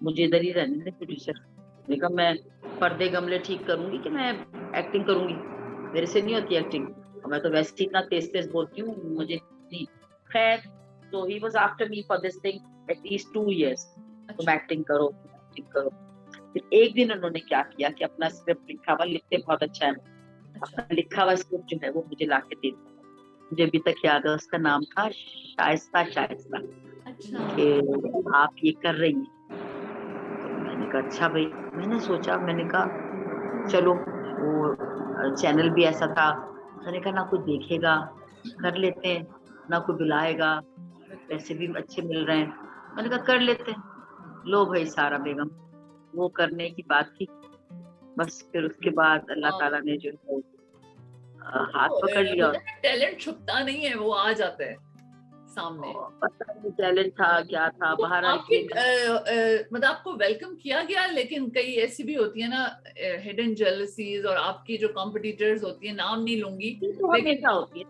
मुझे इधर ही रहने दें प्रोड्यूसर। मैंने कहा मैं पर्दे गमले ठीक करूंगी कि मैं एक्टिंग करूंगी, मेरे से नहीं होती एक्टिंग, मैं तो वैसे ही इतना तेज तेज बोलती हूँ, मुझे नहीं। खैर तो he was after me for this thing at least 2 years। तुम एक्टिंग करो एक्टिंग करो। फिर एक दिन उन्होंने क्या किया कि अपना स्क्रिप्ट लिखा हुआ, लिखते बहुत अच्छा है, अपना लिखा हुआ स्क्रिप्ट जो है वो मुझे ला के दे दिया। मुझे अभी तक याद है उसका नाम था शाइस्ता शाइस्ता, कि आप ये कर रही हैं। तो मैंने कहा अच्छा भाई। मैंने सोचा, मैंने कहा चलो, वो चैनल भी ऐसा था, मैंने कहा ना कोई देखेगा, कर लेते हैं, ना कोई बुलाएगा, पैसे भी अच्छे मिल रहे हैं, मैंने कहा कर लेते हैं। लो भाई सारा बेगम, वो करने की बात थी बस। फिर उसके बाद अल्लाह ताला ने जो है हाथ पकड़ लिया। टैलेंट छुपता नहीं है, वो आ जाता है सामने। पता नहीं टैलेंट था क्या था, तो बाहर आपकी मतलब आपको वेलकम किया गया, लेकिन कई ऐसी भी होती है ना हिडन जेलसीज, और आपकी जो कॉम्पिटिटर्स होती है, नाम नहीं लूंगी, तो हमेशा होती है।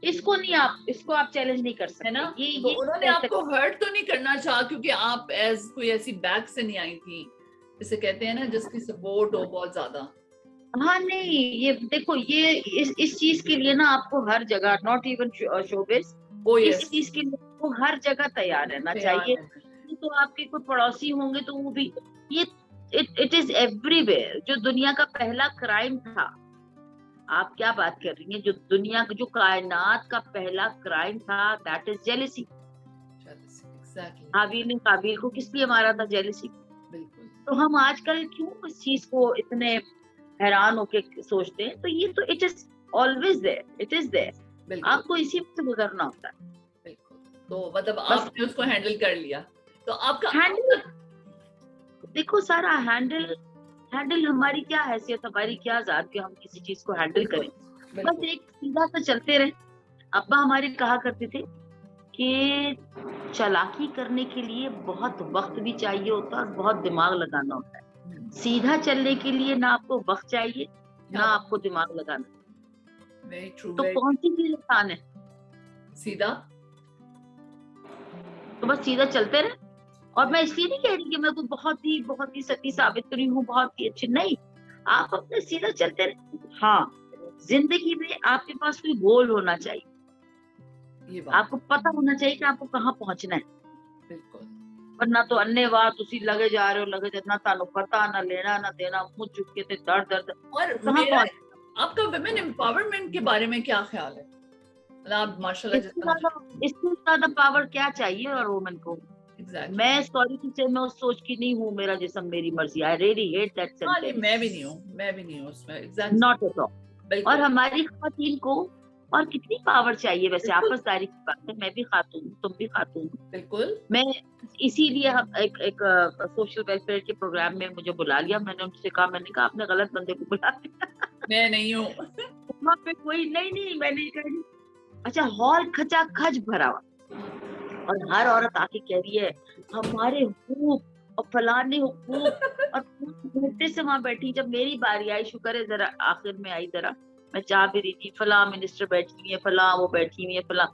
इसको नहीं, इसको आप चैलेंज नहीं कर सकते, है ना। ये तो उन्होंने आपको हर्ट तो नहीं करना चाहा, क्योंकि आप एज कोई ऐसी बैक से नहीं आई थी, जिसे कहते हैं ना जिसकी सपोर्ट हो बहुत ज्यादा। हाँ नहीं, ये देखो, ये इस चीज के लिए ना आपको हर जगह, नॉट इवन शोबिज, इस चीज के लिए आपको हर जगह तैयार रहना चाहिए। तो आपके कोई पड़ोसी होंगे तो वो भी, ये इट इज एवरीवेयर। जो दुनिया का पहला क्राइम था, आप क्या बात कर रही हैं, जो दुनिया का, जो कायनात का पहला क्राइम था, दैट इज जेलसी। हाबिल ने काबिल को किस लिए मारा था? जेलसी। तो हम आजकल क्यों इस चीज को इतने हैरान होके सोचते हैं? तो ये तो it is always there, it is there, आपको इसी से गुजरना होता है। बिल्कुल। तो मतलब आपने उसको हैंडल कर लिया। तो आपका हैंडल, देखो सारा हैंडल हमारी क्या हैसियत, हमारी क्या जात कि हम किसी चीज को हैंडल करें। बस एक सीधा सा चलते रहे। अब्बा हमारे कहा करते थे कि चालाकी करने के लिए बहुत वक्त भी चाहिए होता है और बहुत दिमाग लगाना होता है। सीधा चलने के लिए ना आपको वक्त चाहिए, ना आपको दिमाग लगाना। तो कौन सी चीज आसान है? सीधा। तो बस सीधा चलते रहे। और मैं इसलिए नहीं कह रही कि मैं कोई बहुत ही सती सावित्री हूँ, बहुत ही अच्छी, नहीं। आप अपने सीधा चलते रहे। हाँ, जिंदगी में आपके पास कोई गोल होना चाहिए, आपको पता होना चाहिए कि आपको कहाँ पहुंचना है। बिल्कुल। वरना तो अन्यवाह तुसी लगे जा रहे हो, लगे जाना, तानो पता ना लेना ना देना, मुंह चुके थे दर्द। और आपका वुमेन एम्पावरमेंट के बारे में क्या ख्याल है? मतलब माशाल्लाह, इससे ज्यादा पावर क्या चाहिए और वुमेन को? मैं सॉरी टू से, मैं उस सोच की नहीं हूँ, मेरा जिस्म मेरी मर्जी। I really hate that sentence. मैं भी नहीं हूँ उसमें। Exactly, not at all. और हमारी खवातीन को और कितनी पावर चाहिए? वैसे आपसदारी की बात है, मैं भी खातून हूँ, तुम भी खातून हो। बिल्कुल। मैं इसीलिए हम एक सोशल वेलफेयर के प्रोग्राम में मुझे बुला लिया। मैंने उनसे कहा, मैंने कहा आपने गलत बंदे को बुला लिया। मैं नहीं हूँ वहाँ पे कोई नहीं, मैंने कहा अच्छा, हॉल खचा खच भरा हुआ और हर औरत आके कह रही है हमारे हुकूक और फलाने हुकूक, और घंटे से वहां बैठी। जब मेरी बारी आई, शुक्र है जरा आखिर में आई, जरा मैं चाह भी रही थी, फला मिनिस्टर बैठी हुई है, फला वो बैठी हुई है, फला,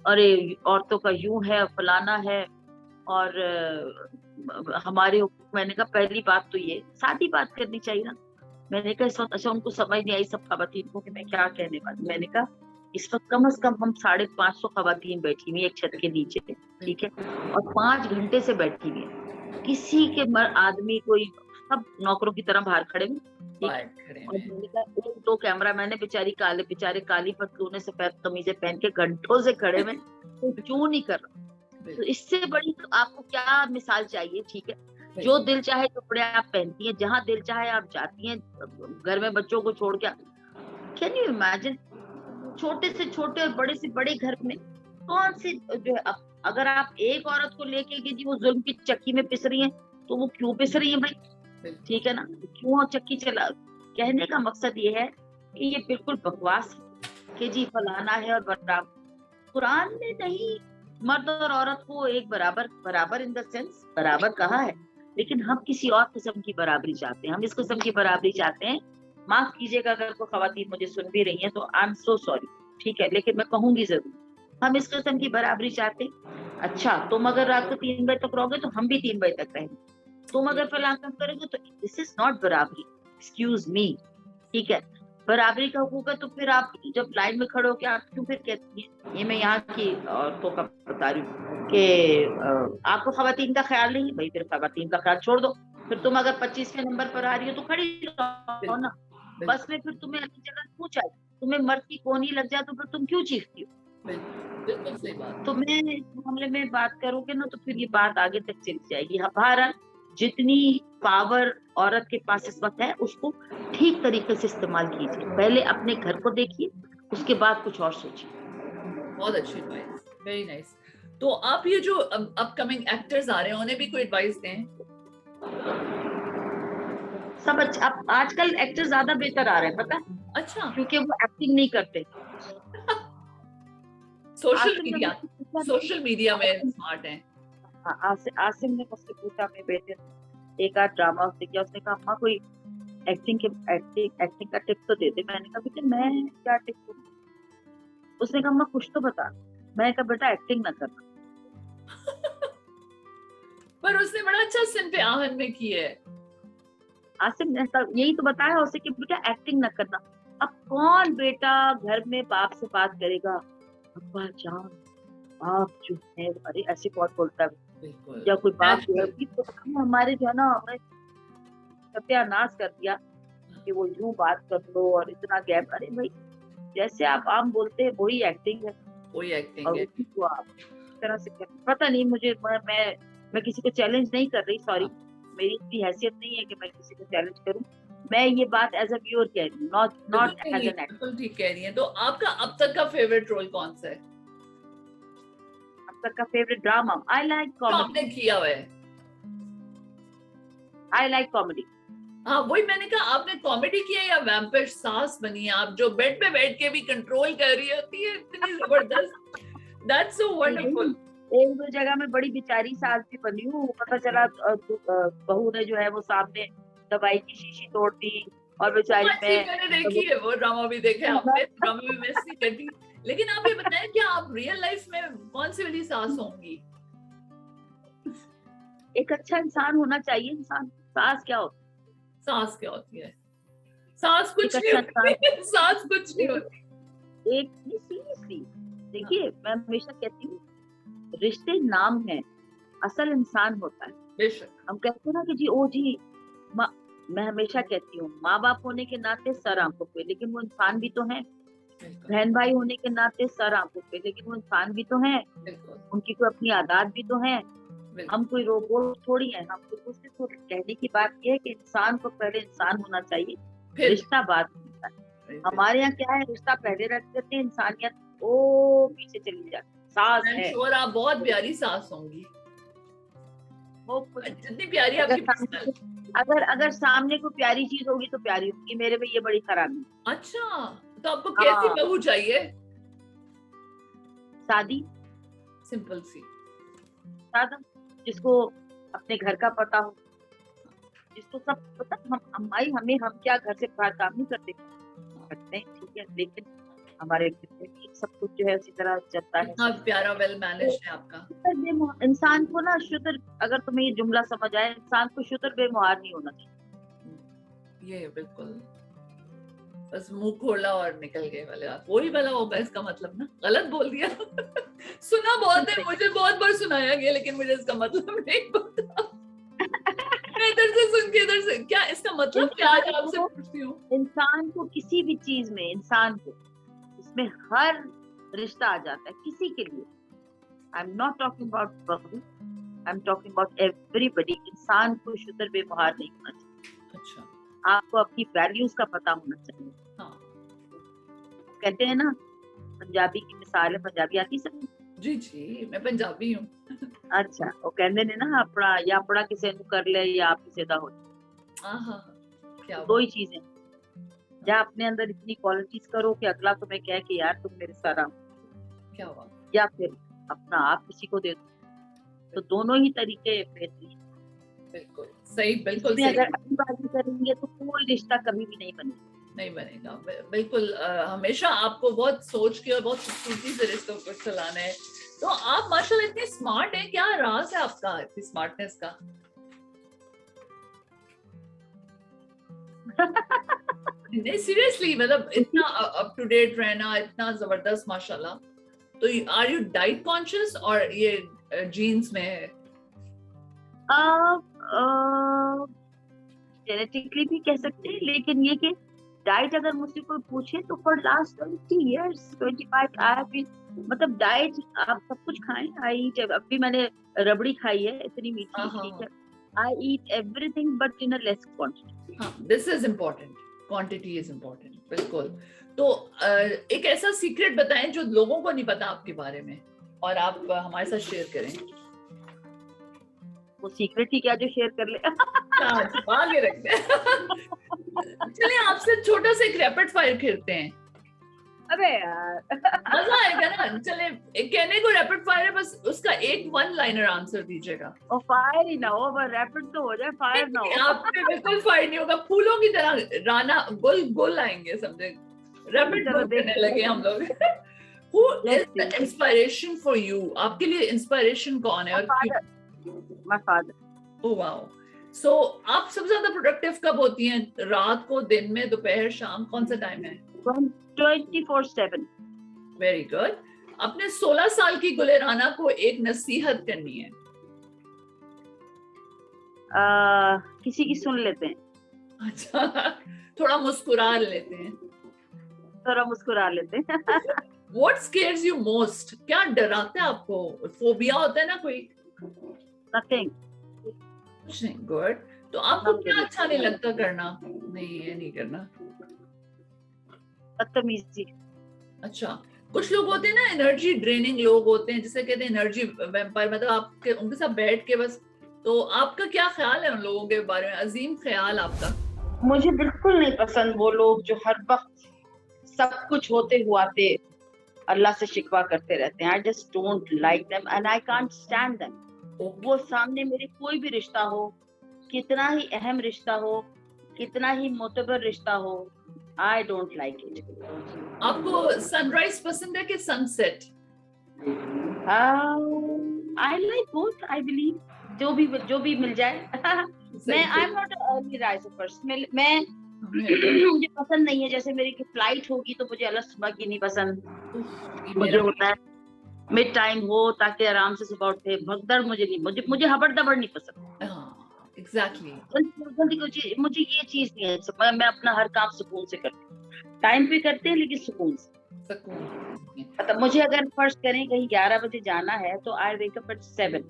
अरे औरतों का यूं है, फलाना है, और हमारे। मैंने कहा पहली बात तो ये सादी बात करनी चाहिए ना। मैंने कहा इस वक्त, अच्छा उनको समझ नहीं आई सब खवातीन को कि मैं क्या कहने वाली। मैंने कहा इस वक्त कम से कम हम 550 खवातीन बैठी हुई एक छत के नीचे, ठीक है, और 5 घंटे से बैठी हुई है। किसी के आदमी कोई, सब नौकरों की तरह बाहर खड़े हुए। एक 2 कैमरा मैंने बेचारे काली पतलूने सफेद कमीजें पहन के घंटों से खड़े हुए, तो क्यों नहीं कर रहा? तो इससे बड़ी तो आपको क्या मिसाल चाहिए? ठीक है, जो दिल चाहे कपड़े आप पहनती हैं, जहाँ दिल चाहे आप जाती हैं, घर में बच्चों को छोड़ के। Can you imagine? छोटे से छोटे और बड़े से बड़े घर में कौन सी जो है, अगर आप एक औरत को लेके कि जी वो जुल्म की चक्की में पिस रही है, तो वो क्यों पिस रही है भाई? ठीक है ना, क्यों चक्की चला? कहने का मकसद ये है कि ये बिल्कुल बकवास है कि जी फलाना है और बराबर। कुरान ने नहीं मर्द और औरत को एक बराबर इन द सेंस बराबर कहा है, लेकिन हम किसी और किस्म की बराबरी चाहते हैं। हम इस किस्म की बराबरी चाहते हैं, माफ कीजिएगा अगर कोई खवातीन मुझे सुन भी रही हैं तो आई एम सो सॉरी, ठीक है, लेकिन मैं कहूंगी जरूर, हम इस किस्म की बराबरी चाहते हैं। अच्छा, तुम अगर रात को 3 बजे तक रहोगे तो हम भी 3 बजे तक रहेंगे। तुम अगर फलां काम करोगे तो दिस इज नॉट बराबरी, एक्सक्यूज मी, ठीक है। बराबरी का हुकूक है तो फिर आप जब लाइन में खड़े हो के आप क्यों फिर कहती हैं, ये मैं यहाँ की औरतों का बता रही हूँ कि आपको खवातीन का ख्याल नहीं, भाई फिर खवातीन का ख्याल छोड़ दो। फिर तुम अगर 25वें नंबर पर आ रही हो तो खड़ी रहो ना बस में, फिर तुम्हें अपनी जगह क्यों चाहिए? तुम्हें मर्द की कोनी लग जाए तो फिर तुम क्यों चीखती हो? बिल्कुल सही बात। तो मैं इस मामले में बात करूंगी ना तो फिर ये बात आगे तक चली जाएगी। बहरहाल जितनी पावर औरत के पास इस वक्त है उसको ठीक तरीके से इस्तेमाल कीजिए। पहले अपने घर को देखिए, उसके बाद कुछ और सोचिए। बहुत अच्छी एडवाइस, वेरी नाइस। तो आप ये जो अपकमिंग एक्टर्स आ रहे हैं उन्हें भी कोई एडवाइस दें? सब अच्छा, अब आजकल एक्टर ज्यादा बेहतर आ रहे हैं, पता है? अच्छा, क्योंकि वो एक्टिंग नहीं करते। सोशल मीडिया में स्मार्ट हैं। आसिम ने मुझसे पूछा, मेरे बेटे ने एक आध ड्रामा उसने किया, उसने कहा अम्मा कोई एक्टिंग का टिप तो दे दे। मैंने कहा बेटे मैं क्या टिप दूं? उसने कहा अम्मा कुछ तो बता। मैं कहा बेटा एक्टिंग ना करना। पर उसने बड़ा अच्छा सिन पे आहन में की है। आसिम ने यही तो बताया उसे कि बेटा एक्टिंग ना करना। अब कौन बेटा घर में बाप से बात करेगा, अब्बा जान आप जो है, अरे ऐसे कौन बोलता है? या कोई बाप जो है तो हमारे जो है ना, हमें सत्यानाश कर दिया कि वो यूं बात कर लो और इतना गैप। अरे भाई जैसे आप आम बोलते हैं वही एक्टिंग है, वही एक्टिंग और है। उसी को आप इस तरह से पता नहीं मुझे, मैं किसी को चैलेंज नहीं कर रही, सॉरी, मेरी इतनी हैसियत नहीं है कि मैं किसी को चैलेंज करूं। मैं ये बात एज अ व्यूअर कह रही हूँ, नॉट एज एन एक्टर। बिल्कुल ठीक कह रही हैं। तो आपका अब तक का फेवरेट रोल कौन सा है? अब तक का फेवरेट ड्रामा, आई लाइक जो आपने कॉमेडी। किया हुआ है? I like comedy. हाँ, वही मैंने कहा, आपने कॉमेडी किया या वैम्पायर सास बनी है आप, जो बेड पे बैठ के भी कंट्रोल कर रही होती है, इतनी जबरदस्त। That's so wonderful. एक दो जगह में बड़ी बेचारी सास भी बनी हूँ। पता चला बहू ने जो है वो सामने दवाई की शीशी तोड़ दी और बेचारी मैंने देखी है वो ड्रामा भी देखा है आपने, ड्रामा में मिस नहीं कर दी। लेकिन आप ये बताएं क्या आप रियल लाइफ में कौन सी वाली सास होंगी? एक अच्छा इंसान होना चाहिए। इंसान सास क्या होती है? सास क्या होती है? सास कुछ एक नहीं अच्छा होती। सास कुछ नहीं होती। एक सीरियसली देखिए, मैं हमेशा कहती हूँ रिश्ते नाम है, असल इंसान होता है। बेशक। हम कहते हैं ना कि जी ओ जी मैं हमेशा कहती हूँ माँ बाप होने के नाते सर आंखों पे, लेकिन वो इंसान भी तो है। बहन भाई होने के नाते सर आंखों पे, लेकिन वो इंसान भी तो है। उनकी कोई अपनी आदत भी तो है। हम कोई रोबोट थोड़ी है। हम तो कहने की बात ये है कि इंसान को पहले इंसान होना चाहिए, रिश्ता बाद में होता है। हमारे यहाँ क्या है, रिश्ता पहले रख देते हैं, इंसानियत ओ पीछे चली जाती। सास है, और आप बहुत प्यारी सास होंगी, जितनी प्यारी आपकी। अगर सामने को प्यारी चीज होगी तो प्यारी होगी। मेरे में ये बड़ी खराबी। अच्छा, तो आपको कैसी बहू चाहिए? शादी सिंपल सी, सादा, जिसको अपने घर का पता हो, जिसको सब पता। हम क्या घर से बाहर काम नहीं करते हैं, ठीक है, लेकिन हमारे सब कुछ जो है उसी तरह चलता है। इतना प्यारा वेल मैनेज है आपका। इंसान को ना शुतर, अगर तुम्हें ये जुमला समझ आए, इंसान को शुतर बेमुहार नहीं होना चाहिए। ये बिल्कुल, बस मुंह खोला और निकल गए वाले बात, वही वाला होगा इसका मतलब ना। गलत बोल दिया। सुना बहुत है, मुझे बहुत बार सुनाया गया, लेकिन मुझे इसका मतलब नहीं पता। मैं इधर से सुन के इधर से, क्या इसका मतलब क्या है आपसे पूछती हूँ। इंसान को किसी भी चीज में, इंसान को इसमें हर रिश्ता आ जाता है किसी के लिए। I am not talking about बहू, I am talking about everybody. इंसान को शुतर बेमुहार नहीं होना चाहिए। अच्छा, आपको अपनी वैल्यूज का पता होना चाहिए। हाँ। कहते हैं ना, पंजाबी की मिसाल है, पंजाबी आती सब? जी जी, मैं पंजाबी हूँ। अच्छा, वो कहते ने ना अपना या अपना किसी को कर ले या आप किसी दा हो। क्या दो ही चीजें, या अपने अंदर इतनी क्वालिटीज करो कि अगला तुम्हें कहे कि यार तुम मेरे सारा, क्या हुआ, या फिर अपना आप किसी को दे दो। तो दोनों ही तरीके बेहतरीन। बिल्कुल सही, बिल्कुल सही। अगर अपनी बात करेंगे तो कोई रिश्ता कभी भी नहीं बनेगा। नहीं बनेगा। बिल्कुल हमेशा आपको बहुत सोच के और बहुत खूबसूरती से रिश्तों को चलाना है। तो आप माशाल्लाह इतनी स्मार्ट हैं, क्या राज है आपका इतनी स्मार्टनेस का? नहीं सीरियसली, मतलब इतना अप टू डेट रहना, इतना जबरदस्त माशाल्लाह। तो आर यू डाइट कॉन्शियस और ये जीन्स में है? जेनेटिकली भी कह सकते हैं, लेकिन ये कि डाइट अगर मुझसे कोई पूछे तो for last 20 years 25 I have been, मतलब डाइट आप सब कुछ खाएं। आई ईट, अभी मैंने रबड़ी खाई है इतनी मीठी, ठीक है। I eat everything but in a less quantity. हाँ, this is important, quantity is important, बिल्कुल। तो एक ऐसा सीक्रेट बताएं जो लोगों को नहीं पता आपके बारे में और आप हमारे साथ शेयर करें। वो सीक्रेट ही क्या जो शेयर कर ले। छुपा के रखते हैं। चलिए आपसे छोटा सा एक रैपिड फायर खेलते हैं। अबे यार मजा आएगा ना। चले, एक कहने को रैपिड फायर है, बस उसका एक वन लाइनर आंसर दीजिएगा। और फायर ही ना हो, बस रैपिड तो हो जाए, फायर ना हो। आप पे बिल्कुल फायर नहीं होगा, फूलों की तरह राना गुल गुल आएंगे, समझे? रैपिड गुल करने लगे हम लोग। Who is the inspiration for you? आपके लिए इंस्पिरेशन कौन है और क्यों? My father. Oh wow. So आप सबसे ज्यादा प्रोडक्टिव कब होती हैं? रात को, दिन में, दोपहर, शाम, कौन सा टाइम है? 24/7. Very good. अपने 16 साल की गुले राना को एक नसीहत करनी है। किसी की सुन लेते हैं, अच्छा, थोड़ा मुस्कुरा लेते हैं। थोड़ा मुस्कुरा लेते हैं। What scares you most? क्या डराता है आपको? फोबिया होता है ना कोई? Nothing. कुछ नहीं। गुड। तो आपको क्या अच्छा नहीं लगता करना? नहीं, ये नहीं करना। बदतमीजी। अच्छा, कुछ लोग होते हैं ना एनर्जी ड्रेनिंग लोग होते हैं, जिसे कहते हैं एनर्जी वैम्पायर, मतलब आपके उनके साथ बैठ के बस। तो आपका क्या ख्याल है उन लोगों के बारे में? अजीम ख्याल आपका। मुझे बिल्कुल नहीं पसंद वो लोग जो हर वक्त सब कुछ होते हुआते अल्लाह से शिकवा करते रहते हैं। I just don't like them and I can't stand them. वो सामने मेरे कोई भी रिश्ता हो, कितना ही अहम रिश्ता हो, कितना ही मोतबर रिश्ता हो, आई डोंट लाइक इट। आपको सनराइज पसंद है कि sunset? I like both, I believe जो भी मिल जाए। मैं आई am not early riser person. मैं मुझे पसंद नहीं है, जैसे मेरी की फ्लाइट होगी तो मुझे अलग सुबह की नहीं पसंद। मुझे होता है मिड टाइम हो ताकि आराम से सुबह उठे। भगदड़ मुझे नहीं, मुझे हबड़ दबड़ नहीं पसंद। एग्जैक्टली। मुझे ये चीज नहीं है। मैं अपना हर काम सुकून से करती हूँ, टाइम पे करते हैं लेकिन सुकून से। मतलब मुझे अगर फर्ज करें कहीं 11 बजे जाना है तो आई वेक अप एट 7।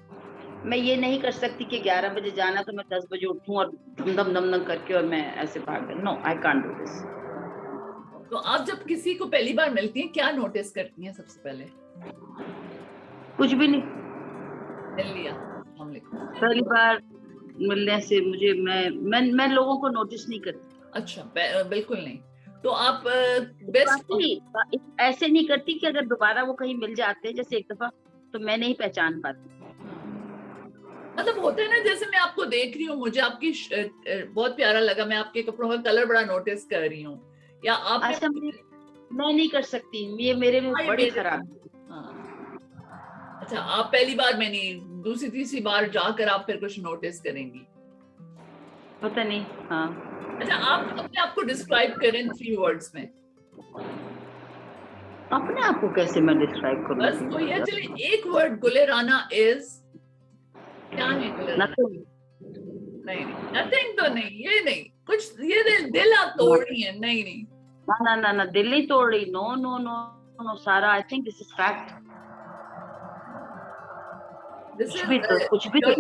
मैं ये नहीं कर सकती कि 11 बजे जाना तो मैं 10 बजे उठूं और धम धम करके और मैं ऐसे भाग। No, I can't do this. तो आप जब किसी को पहली बार मिलती हैं क्या नोटिस करती हैं सबसे पहले? कुछ भी नहीं। मिल लिया पहली बार मिलने से मुझे मैं लोगों को नोटिस नहीं करती। अच्छा, बिल्कुल नहीं। तो आप बेस्ट ऐसे नहीं करती कि अगर दोबारा वो कहीं मिल जाते हैं जैसे एक दफा, तो मैं नहीं पहचान पाती। मतलब होता है ना, जैसे मैं आपको देख रही हूँ, मुझे आपकी बहुत प्यारा लगा, मैं आपके कपड़ों का कलर बड़ा नोटिस कर रही हूँ, या आप अच्छा, मैं नहीं कर सकती, ये मेरे में बड़ी खराब। अच्छा, आप पहली बार में नहीं, दूसरी तीसरी बार जाकर आप फिर कुछ नोटिस करेंगी? पता नहीं। हाँ। अच्छा, आप अपने आप को डिस्क्राइब करें 3 वर्ड्स में। अपने आप को कैसे मैं डिस्क्राइब करूं? बस तो ये, चलिए एक वर्ड, गुले राना इज क्या है? नथिंग। नहीं, नथिंग तो नहीं, ये नहीं कुछ, ये दिल आप तोड़ रही हैं। नहीं, ना, दिल नहीं तोड़ रही। नो नो नो नो सारा, I think this is fact. This is your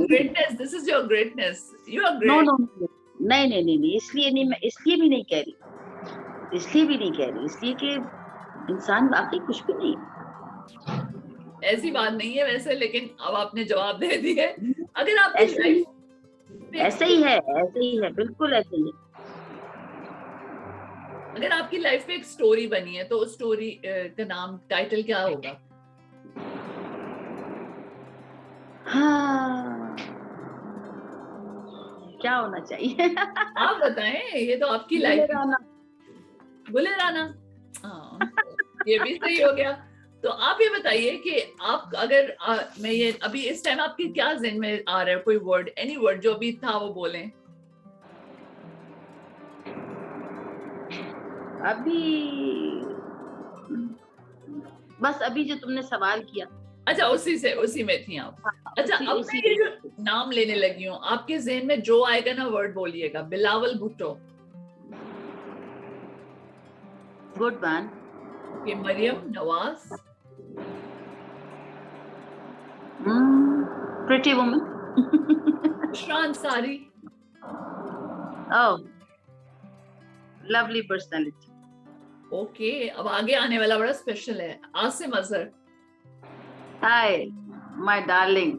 greatness. This is your greatness. You are great. No. नहीं, इसलिए नहीं, मैं इसलिए भी नहीं कह रही, इसलिए कि इंसान बाकी कुछ भी नहीं। ऐसी बात नहीं है वैसे, लेकिन अब आपने जवाब दे दिए। अगर आपकी लाइफ ऐसे ही है, बिल्कुल ऐसे ही है। अगर आपकी लाइफ में एक स्टोरी बनी है तो उस स्टोरी का नाम, टाइटल क्या होगा? हाँ, क्या होना चाहिए? आप बताएं, ये तो आपकी लाइफ। गुले राना, हाँ, ये भी सही हो गया। तो आप ये बताइए कि आप अगर मैं ये अभी इस टाइम आपके क्या ज़हन में आ रहा है, कोई वर्ड, एनी वर्ड जो अभी था वो बोलें। अभी बस अभी जो तुमने सवाल किया, अच्छा, उसी में थी आप। अच्छा, अब उसी मैं ये जो नाम लेने लगी हूँ, आपके ज़हन में जो आएगा ना वर्ड बोलिएगा। बिलावल भुट्टो, गुड मैन, ये Maryam Nawaz, pretty woman, Bushra Ansari, oh lovely personality, okay. अब आगे आने वाला बड़ा स्पेशल है, Asim Azhar, hi my darling,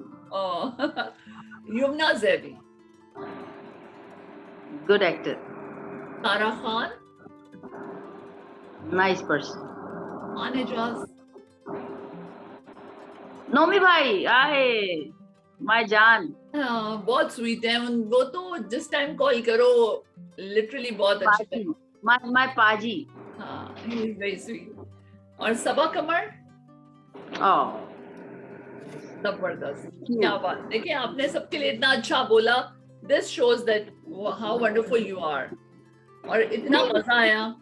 Yumna Zaidi, good actor, Tara Khan, nice person, Khan Ejaz, Nomi भाई, आए माय जान, हाँ, बहुत स्वीट है वो तो, जिस टाइम कॉल करो लिटरली बहुत अच्छे हैं। माय पाजी, हाँ, he is very sweet। और सबा कमर, ओह जबरदस्त, क्या बात। देखिए, आपने सबके लिए इतना अच्छा बोला, this shows that how wonderful you are, और इतना मजा आया।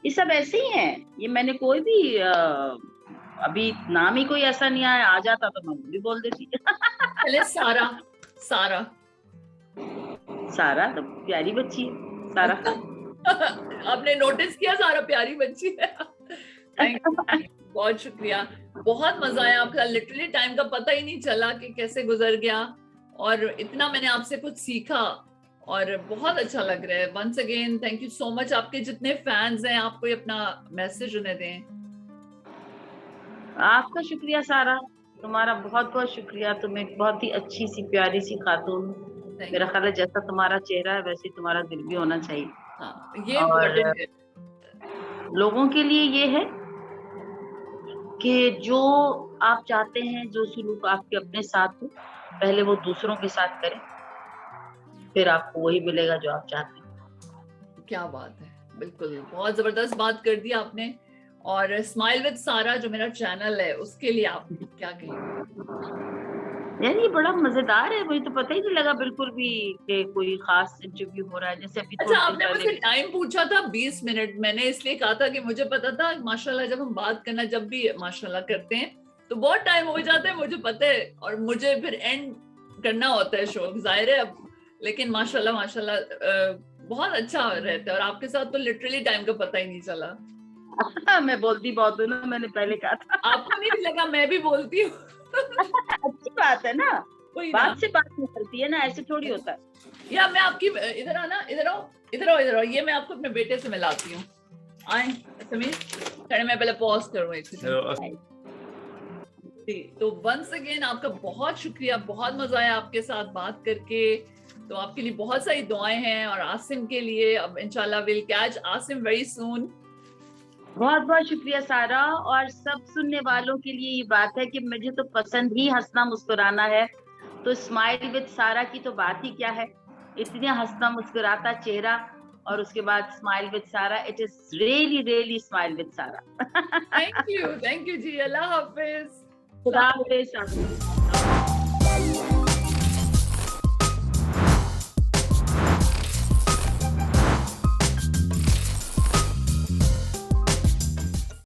ये सब ऐसे ही हैं, ये मैंने कोई भी अभी नाम ही कोई ऐसा नहीं आया, आ जाता तो मैं भी बोल देती। पहले सारा सारा तो प्यारी बच्ची है, सारा। आपने नोटिस किया, सारा प्यारी बच्ची है। थैंक यू, बहुत शुक्रिया, बहुत मजा आया आपका। लिटरली टाइम का पता ही नहीं चला कि कैसे गुजर गया, और इतना मैंने आपसे कुछ सीखा और बहुत अच्छा लग रहा है। Once again thank you so much. आपके जितने फैंस हैं, आप कोई अपना मैसेज उन्हें दें। आपका शुक्रिया सारा, तुम्हारा बहुत बहुत शुक्रिया। तुम एक बहुत ही अच्छी सी प्यारी सी खातून, मेरा ख्याल है जैसा तुम्हारा चेहरा है वैसे तुम्हारा दिल भी होना चाहिए। हाँ, ये इम्पोर्टेंट है। लोगों के लिए ये है कि जो आप चाहते हैं, जो सलूक आपके अपने साथ हो, पहले वो दूसरों के साथ करें, फिर आपको वही मिलेगा जो आप चाहते हैं। क्या बात है, बिल्कुल, बहुत जबरदस्त बात कर दी आपने। और स्माइल विद सारा जो मेरा चैनल है, उसके लिए आप क्या कहेंगे? यार ये बड़ा मजेदार है, मुझे तो पता ही नहीं लगा बिल्कुल भी कि कोई खास इंटरव्यू हो रहा है। जैसे अभी अच्छा, आपने मुझसे टाइम पूछा था 20 मिनट, मैंने इसलिए कहा था कि मुझे पता था माशाल्लाह जब हम बात करना, जब भी माशाल्लाह करते हैं तो बहुत टाइम हो जाता है, मुझे पता है, और मुझे फिर एंड करना होता है शो, जाहिर है अब। लेकिन माशाल्लाह बहुत अच्छा रहता है, और आपके साथ तो लिटरली टाइम का पता ही नहीं चला। मैं बोलती बहुत हूँ ना, मैंने पहले कहा था। आपको नहीं लगा मैं भी बोलती हूँ? अच्छी बात है ना, कोई बात से बात निकलती है ना, ऐसे थोड़ी होता है। या मैं आपकी इधर आना, इधर आओ, ये मैं आपको अपने बेटे से मिलाती हूँ। आए समीर, खड़े, मैं पहले पॉज करूँ एक सेकंड। तो वंस अगेन आपका बहुत शुक्रिया, बहुत मजा आया आपके साथ बात करके। तो आपके लिए बहुत सारी दुआएं हैं, और आसिम के लिए अब इंशाल्लाह will catch Asim very soon. बहुत बहुत शुक्रिया सारा, और सब सुनने वालों के लिए ये बात है कि मुझे तो पसंद ही हंसना मुस्कुराना है, तो स्माइल विद सारा की तो बात ही क्या है, इतना हंसना मुस्कुराता चेहरा, और उसके बाद स्माइल विद सारा, it is really really smile with सारा। थैंक यू जी, अल्लाह हाफिज। खुदा हाफिज।